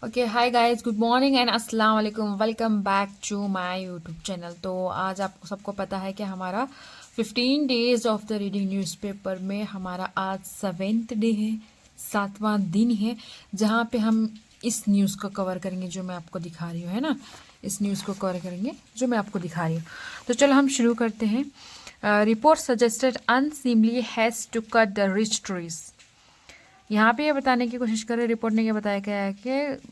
Okay hi guys, good morning and अस्सलाम वालेकुम। Welcome back to my YouTube channel. तो आज आपको सबको पता है कि हमारा 15 days of the reading newspaper में हमारा आज 7th डे है, 7वां दिन है, जहाँ पे हम इस न्यूज़ को कवर करेंगे जो मैं आपको दिखा रही हूँ, है ना। इस न्यूज़ को कवर करेंगे जो मैं आपको दिखा रही हूँ। तो चलो हम शुरू करते हैं। Report suggested unseemly haste to cut the ridge trees. यहाँ पे ये बताने की कोशिश कर रहे रिपोर्ट ने, ये बताया गया है कि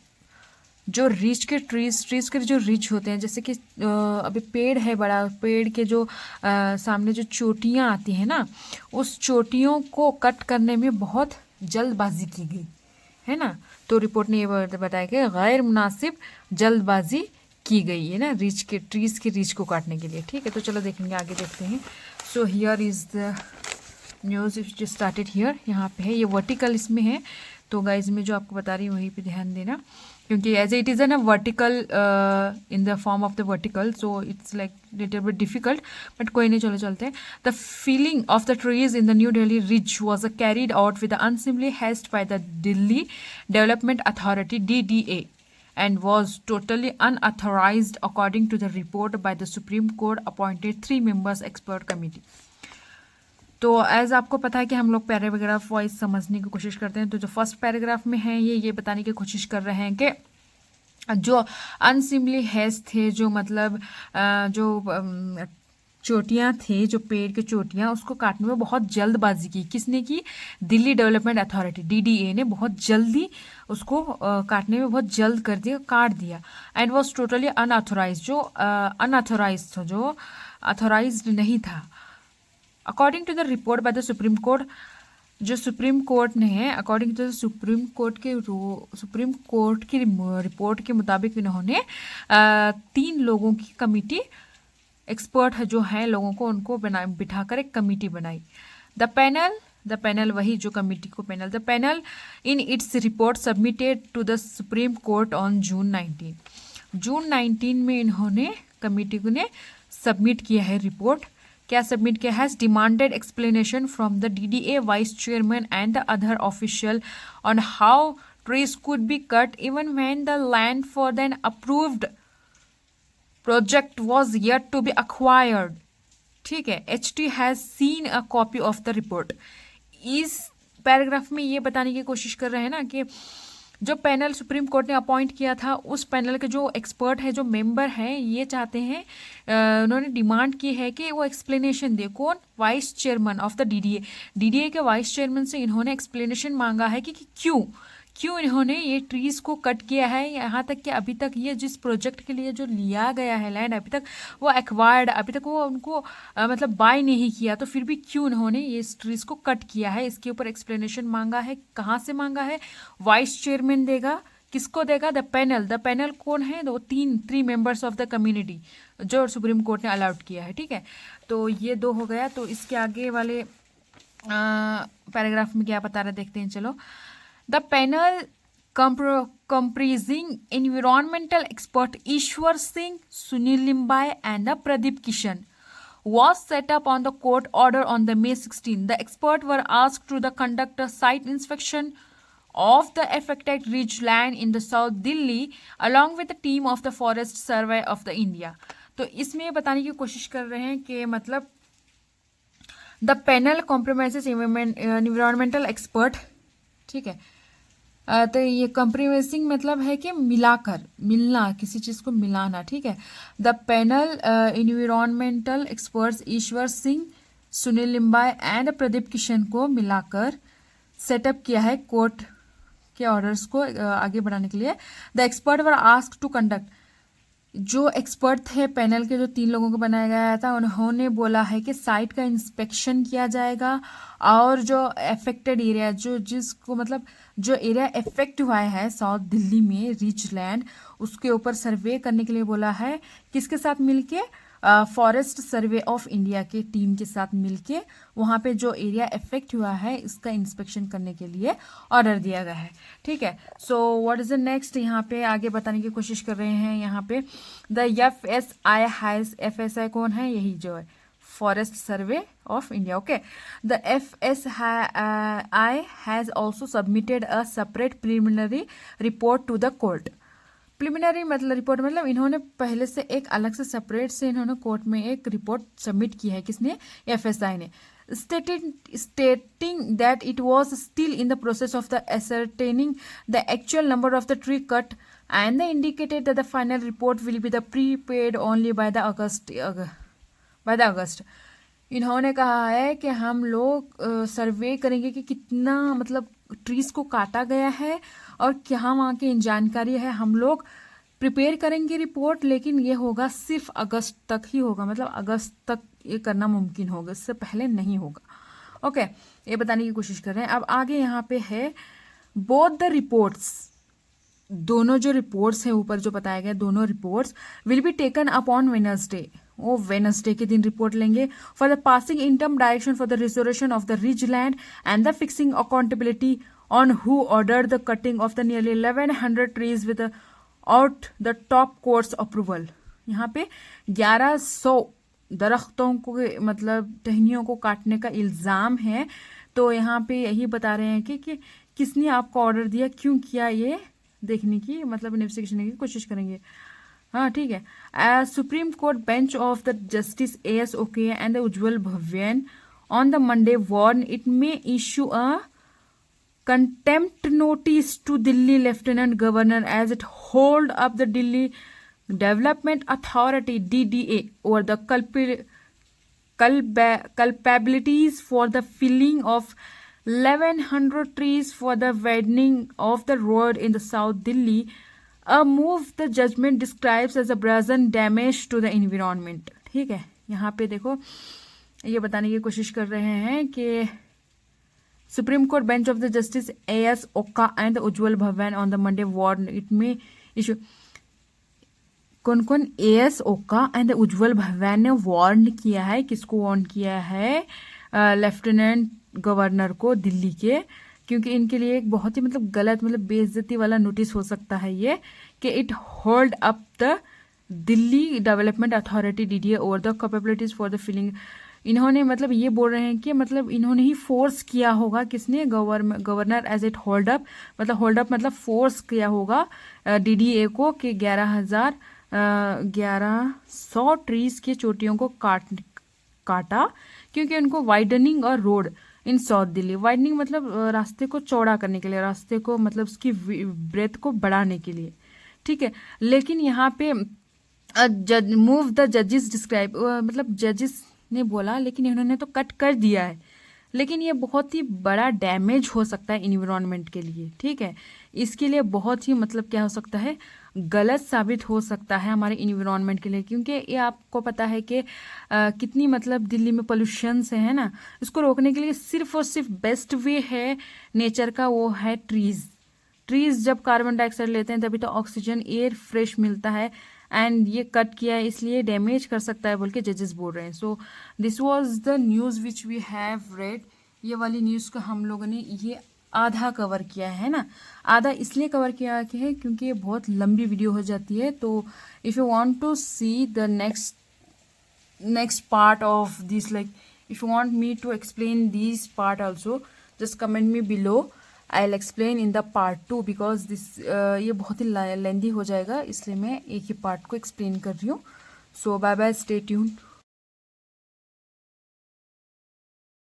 जो रिच के ट्रीज के जो रिच होते हैं, जैसे कि अभी पेड़ है बड़ा, पेड़ के जो सामने जो चोटियाँ आती हैं ना, उस चोटियों को कट करने में बहुत जल्दबाजी की गई है ना। तो रिपोर्ट ने ये बताया कि गैर मुनासिब जल्दबाजी की गई है ना, रिच के ट्रीज के रिच को काटने के लिए। ठीक है, तो चलो देखेंगे, आगे देखते हैं। So here is the news जो स्टार्टेड हियर, यहाँ पे है, ये वर्टिकल इसमें है। तो गाइज मैं जो आपको बता रही हूँ वहीं पे ध्यान देना, क्योंकि as it is an a vertical in the form of the vertical, so it's like little bit difficult, but कोई नहीं, चलो चलते हैं। The felling of the trees in the New Delhi ridge was carried out with unseemly haste by the Delhi development authority DDA and was totally unauthorized according to the report by the Supreme Court appointed 3 members expert committee। तो as आपको पता है कि हम लोग paragraph wise समझने की कोशिश करते हैं। तो जो फर्स्ट पैराग्राफ में है ये बताने की कोशिश कर रहे हैं कि जो अनसिमली हेज थे, जो मतलब जो चोटियाँ थे, जो पेड़ की चोटियाँ, उसको काटने में बहुत जल्दबाजी की। किसने की? दिल्ली डेवलपमेंट अथॉरिटी DDA ने बहुत जल्दी उसको काटने में बहुत जल्द कर दिया, काट दिया। एंड वॉज टोटली अनऑथोराइज, जो अनऑथोराइज था, जो अथोराइज नहीं था। According to the report by the supreme court, जो सुप्रीम कोर्ट ने है, according to the supreme court की रिपोर्ट के मुताबिक इन्होंने 3 लोगों की कमिटी, एक्सपर्ट है जो हैं लोगों को, उनको बिठाकर एक कमिटी बनाई। द पैनल वही जो कमिटी को panel, the panel in its report submitted to the supreme court on June 19 में इन्होंने, कमिटी ने सबमिट किया है रिपोर्ट। क्या सबमिट किया है? Demanded explanation from the DDA vice chairman and the other official on how trees could be cut even when the land for the approved project was yet to be acquired. ठीक है, HT has seen a copy of the report. इस paragraph में ये बताने की कोशिश कर रहे हैं ना कि जो पैनल सुप्रीम कोर्ट ने अपॉइंट किया था, उस पैनल के जो एक्सपर्ट है, जो मेंबर हैं, ये चाहते हैं, उन्होंने डिमांड की है कि वो एक्सप्लेनेशन दे। कौन? Vice chairman of the DDA के वाइस चेयरमैन से इन्होंने एक्सप्लेनेशन मांगा है कि क्यों इन्होंने ये ट्रीज को कट किया है। यहाँ तक कि अभी तक ये जिस प्रोजेक्ट के लिए जो लिया गया है लैंड, अभी तक वो एक्वायर्ड, अभी तक वो उनको मतलब बाय नहीं किया, तो फिर भी क्यों इन्होंने ये ट्रीज को कट किया है, इसके ऊपर एक्सप्लेनेशन मांगा है। कहाँ से मांगा है? वाइस चेयरमैन देगा। किसको देगा? द पैनल कौन है? दो three members of the community जो सुप्रीम कोर्ट ने अलाउड किया है। ठीक है, तो ये 2 हो गया। तो इसके आगे वाले पैराग्राफ में क्या बता रहा, देखते हैं, चलो। The panel comprising environmental expert Ishwar Singh, Sunil Limbai and Pradeep Kishan was set up on the court order on the May 16. The experts were asked to conduct a site inspection of the affected ridge land in the South Delhi along with a team of the Forest Survey of the India. तो इसमें बताने की कोशिश कर रहे हैं कि मतलब the panel compromises environmental expert. ठीक है, तो ये कंप्रीमेसिंग मतलब है कि मिलाकर, मिलना, किसी चीज़ को मिलाना। ठीक है, the panel environmental experts Ishwar Singh, Sunil Limbai and Pradeep Kishan को मिलाकर सेटअप किया है कोर्ट के ऑर्डर्स को आगे बढ़ाने के लिए। The expert were asked to conduct, जो एक्सपर्ट थे पैनल के, जो 3 लोगों को बनाया गया था, उन्होंने बोला है कि साइट का इंस्पेक्शन किया जाएगा और जो अफेक्टेड एरिया, जो जिसको मतलब जो एरिया इफेक्ट हुआ है साउथ दिल्ली में रिच लैंड, उसके ऊपर सर्वे करने के लिए बोला है। किसके साथ मिलके? फॉरेस्ट सर्वे ऑफ इंडिया के टीम के साथ मिलके वहाँ पे जो एरिया इफेक्ट हुआ है इसका इंस्पेक्शन करने के लिए ऑर्डर दिया गया है। ठीक है, so what is the next, यहाँ पे आगे बताने की कोशिश कर रहे हैं। यहाँ पे द FSI हैज, FSI कौन है? यही जो है Forest Survey of India. Okay, the FSI has also submitted a separate preliminary report to the court. Preliminary मतलब रिपोर्ट मतलब इन्होंने पहले से एक अलग से सेपरेट से इन्होंने कोर्ट में एक रिपोर्ट सबमिट की है, किसने, एफएसआई ने, stating that it was still in the process of the ascertaining the actual number of the tree cut, and they indicated that the final report will be the prepaid only by the August. इन्होंने कहा है कि हम लोग सर्वे करेंगे कि कितना मतलब ट्रीज को काटा गया है और क्या वहाँ की जानकारी है, हम लोग प्रिपेयर करेंगे रिपोर्ट, लेकिन ये होगा सिर्फ अगस्त तक ही होगा, मतलब अगस्त तक ये करना मुमकिन होगा, इससे पहले नहीं होगा। ओके, ये बताने की कोशिश कर रहे हैं। अब आगे यहाँ पे है बोथ द रिपोर्ट्स, दोनों जो रिपोर्ट्स हैं ऊपर जो बताया गया, दोनों reports will be taken up on Wednesday, वो वेनसडे के दिन रिपोर्ट लेंगे, for the passing interim direction for the resolution of the ridge land and the fixing accountability on who ordered the cutting of the nearly 1100 trees with out the top courts approval. यहाँ पे 1100 दरख्तों को मतलब टहनियों को काटने का इल्ज़ाम है, तो यहाँ पे यही बता रहे हैं कि किसने आपको ऑर्डर दिया, क्यों किया, ये देखने की मतलब इन्वेस्टिगेशन की कोशिश करेंगे। हाँ ठीक है। Supreme Court bench of the justice AS Oka and the Ujjal Bhuyan on the Monday warn it may issue a contempt notice to Delhi Lieutenant Governor as it hold up the Delhi Development Authority DDA over the culpabilities for the felling of 1100 trees for the widening of the road in the South Delhi, a move the judgment describes as a brazen damage to the environment। ठीक है, यहाँ पे देखो ये बताने की कोशिश कर रहे हैं कि Supreme Court bench of the Justice AS Oka and Ujjwal Bhavan on the Monday warned it may issue। कौन AS Oka and उज्जवल भवन ने वार्न किया है, किसको वार्न किया है, लेफ्टिनेंट गवर्नर को दिल्ली के, क्योंकि इनके लिए एक बहुत ही मतलब गलत मतलब बेइज्जती वाला नोटिस हो सकता है ये, कि it hold up the Delhi development authority DDA over the capabilities for the filling. इन्होंने मतलब ये बोल रहे हैं कि मतलब इन्होंने ही फोर्स किया होगा, किसने, governor as it hold up मतलब फोर्स किया होगा DDA को कि 1100 ट्रीज की चोटियों को काटा, क्योंकि उनको वाइडनिंग और रोड इन साउथ दिल्ली, वाइडनिंग मतलब रास्ते को चौड़ा करने के लिए, रास्ते को मतलब उसकी ब्रेथ को बढ़ाने के लिए, ठीक है। लेकिन यहाँ पे मूव द जजेस डिस्क्राइब मतलब जजेस ने बोला, लेकिन इन्होंने तो कट कर दिया है, लेकिन ये बहुत ही बड़ा डैमेज हो सकता है इन्वायरमेंट के लिए, ठीक है। इसके लिए बहुत ही मतलब क्या हो सकता है, गलत साबित हो सकता है हमारे इन्वायरमेंट के लिए, क्योंकि ये आपको पता है कि कितनी मतलब दिल्ली में पोल्यूशन से है ना, इसको रोकने के लिए सिर्फ और सिर्फ बेस्ट वे है नेचर का, वो है ट्रीज जब कार्बन डाइऑक्साइड लेते हैं तभी तो ऑक्सीजन एयर फ्रेश मिलता है, एंड ये कट किया है इसलिए डैमेज कर सकता है बोल के जजेस बोल रहे हैं। So this was the news which we have read. ये वाली न्यूज़ को हम लोगों ने ये आधा कवर किया है ना, आधा इसलिए कवर किया है क्योंकि ये बहुत लंबी वीडियो हो जाती है। तो if you want to see the next part of this, like if you want me to explain this part also, just comment me below, I will explain in the part 2 because this ये बहुत ही लेंदी हो जाएगा, इसलिए मैं एक ही part को explain कर रही हूँ। सो बाय बाय, स्टे ट्यून्ड।